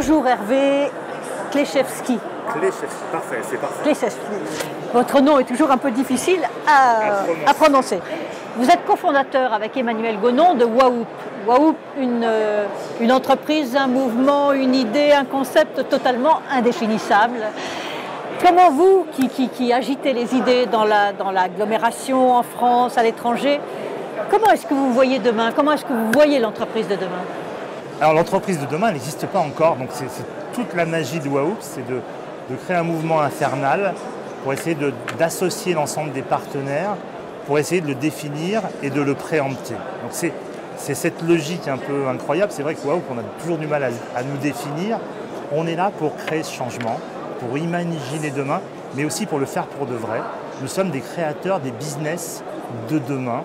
Bonjour Hervé Kleszewski. Kleszewski, parfait, c'est parfait. Kleszewski. Votre nom est toujours un peu difficile à prononcer. Vous êtes cofondateur avec Emmanuel Gonon de Wahoop. Wahoop, une entreprise, un mouvement, une idée, un concept totalement indéfinissable. Comment vous, qui agitez les idées dans l'agglomération, en France, à l'étranger, comment est-ce que vous voyez demain? Comment est-ce que vous voyez l'entreprise de demain? Alors l'entreprise de demain n'existe pas encore, donc c'est toute la magie de Wahoop, c'est de créer un mouvement infernal pour essayer d'associer l'ensemble des partenaires, pour essayer de le définir et de le préempter. Donc c'est cette logique un peu incroyable. C'est vrai que Wahoop, on a toujours du mal à nous définir. On est là pour créer ce changement, pour imaginer demain, mais aussi pour le faire pour de vrai. Nous sommes des créateurs des business de demain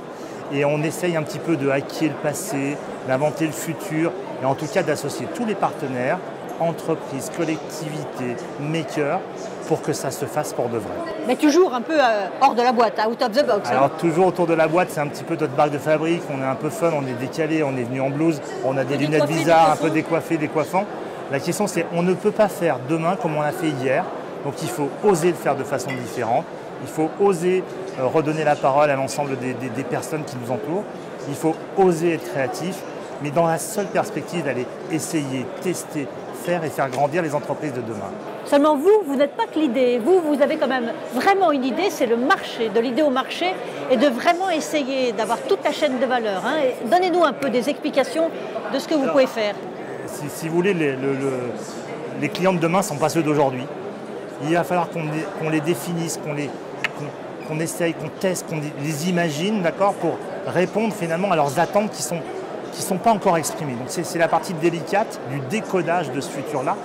et on essaye un petit peu de hacker le passé, d'inventer le futur et en tout cas d'associer tous les partenaires, entreprises, collectivités, makers, pour que ça se fasse pour de vrai. Mais toujours un peu hors de la boîte, out of the box. Alors toujours autour de la boîte, c'est un petit peu notre marque de fabrique, on est un peu fun, on est décalé, on est venu en blouse, on a des lunettes bizarres, un peu décoiffées, décoiffants. La question c'est, on ne peut pas faire demain comme on l'a fait hier, donc il faut oser le faire de façon différente, il faut oser redonner la parole à l'ensemble des personnes qui nous entourent, il faut oser être créatif, mais dans la seule perspective d'aller essayer, tester, faire et faire grandir les entreprises de demain. Seulement vous n'êtes pas que l'idée. Vous avez quand même vraiment une idée, c'est le marché, de l'idée au marché et de vraiment essayer d'avoir toute la chaîne de valeur. Hein. Donnez-nous un peu des explications de ce que vous pouvez faire. Si vous voulez, les clients de demain ne sont pas ceux d'aujourd'hui. Il va falloir qu'on les définisse, qu'on essaye, qu'on teste, qu'on les imagine, d'accord, pour répondre finalement à leurs attentes qui sont pas encore exprimées. Donc c'est la partie délicate du décodage de ce futur-là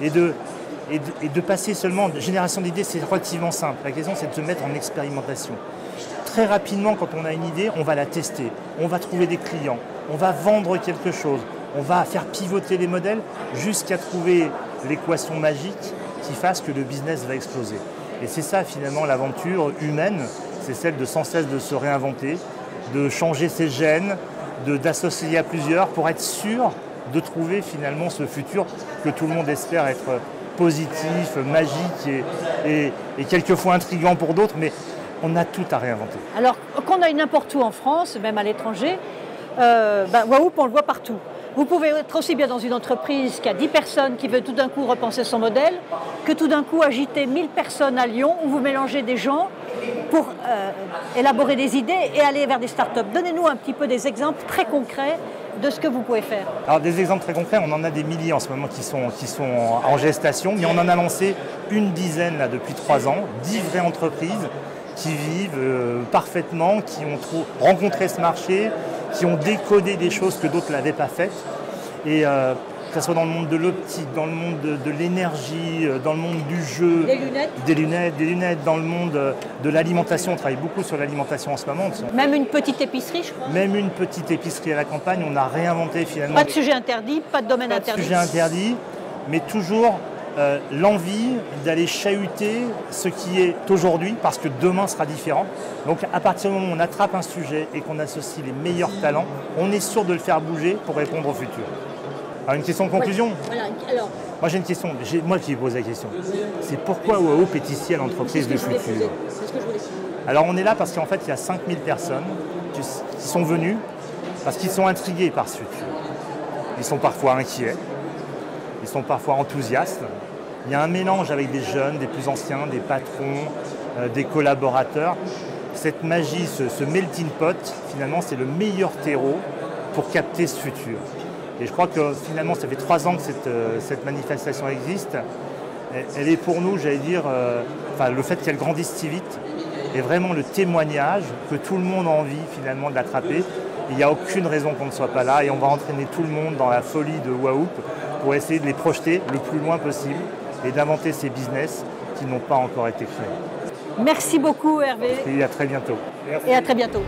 et de passer seulement de génération d'idées, c'est relativement simple. La question, c'est de se mettre en expérimentation. Très rapidement, quand on a une idée, on va la tester, on va trouver des clients, on va vendre quelque chose, on va faire pivoter les modèles jusqu'à trouver l'équation magique qui fasse que le business va exploser. Et c'est ça, finalement, l'aventure humaine, c'est celle de sans cesse de se réinventer, de changer ses gènes, d'associer à plusieurs pour être sûr de trouver finalement ce futur que tout le monde espère être positif, magique et quelquefois intriguant pour d'autres, mais on a tout à réinventer. Alors qu'on aille n'importe où en France, même à l'étranger, Wahoop, on le voit partout. Vous pouvez être aussi bien dans une entreprise qui a 10 personnes qui veut tout d'un coup repenser son modèle, que tout d'un coup agiter 1000 personnes à Lyon où vous mélangez des gens pour élaborer des idées et aller vers des startups. Donnez-nous un petit peu des exemples très concrets de ce que vous pouvez faire. Alors des exemples très concrets, on en a des milliers en ce moment qui sont en gestation, mais on en a lancé une dizaine là, depuis 3 ans, 10 vraies entreprises qui vivent parfaitement, qui ont rencontré ce marché, qui ont décodé des choses que d'autres n'avaient pas faites. Et que ce soit dans le monde de l'optique, dans le monde de l'énergie, dans le monde du jeu, des lunettes, dans le monde de l'alimentation. On travaille beaucoup sur l'alimentation en ce moment. Même une petite épicerie, je crois. Même une petite épicerie à la campagne, on a réinventé finalement. Pas de sujet interdit, pas de domaine interdit. Pas de sujet interdit, mais toujours l'envie d'aller chahuter ce qui est aujourd'hui, parce que demain sera différent. Donc à partir du moment où on attrape un sujet et qu'on associe les meilleurs talents, on est sûr de le faire bouger pour répondre au futur. Alors une question de conclusion. Voilà. Alors, moi j'ai une question, moi qui pose la question. C'est pourquoi Wahoop est ici à l'entreprise du futur? C'est ce que je voulais dire. Alors on est là parce qu'en fait il y a 5000 personnes qui sont venues parce qu'ils sont intrigués par ce futur. Ils sont parfois inquiets, ils sont parfois enthousiastes. Il y a un mélange avec des jeunes, des plus anciens, des patrons, des collaborateurs. Cette magie, ce melting pot, finalement c'est le meilleur terreau pour capter ce futur. Et je crois que finalement, ça fait 3 ans que cette manifestation existe. Elle est pour nous, j'allais dire, le fait qu'elle grandisse si vite est vraiment le témoignage que tout le monde a envie finalement de l'attraper. Il n'y a aucune raison qu'on ne soit pas là et on va entraîner tout le monde dans la folie de Wahoop pour essayer de les projeter le plus loin possible et d'inventer ces business qui n'ont pas encore été créés. Merci beaucoup Hervé. Et à très bientôt. Merci. Et à très bientôt.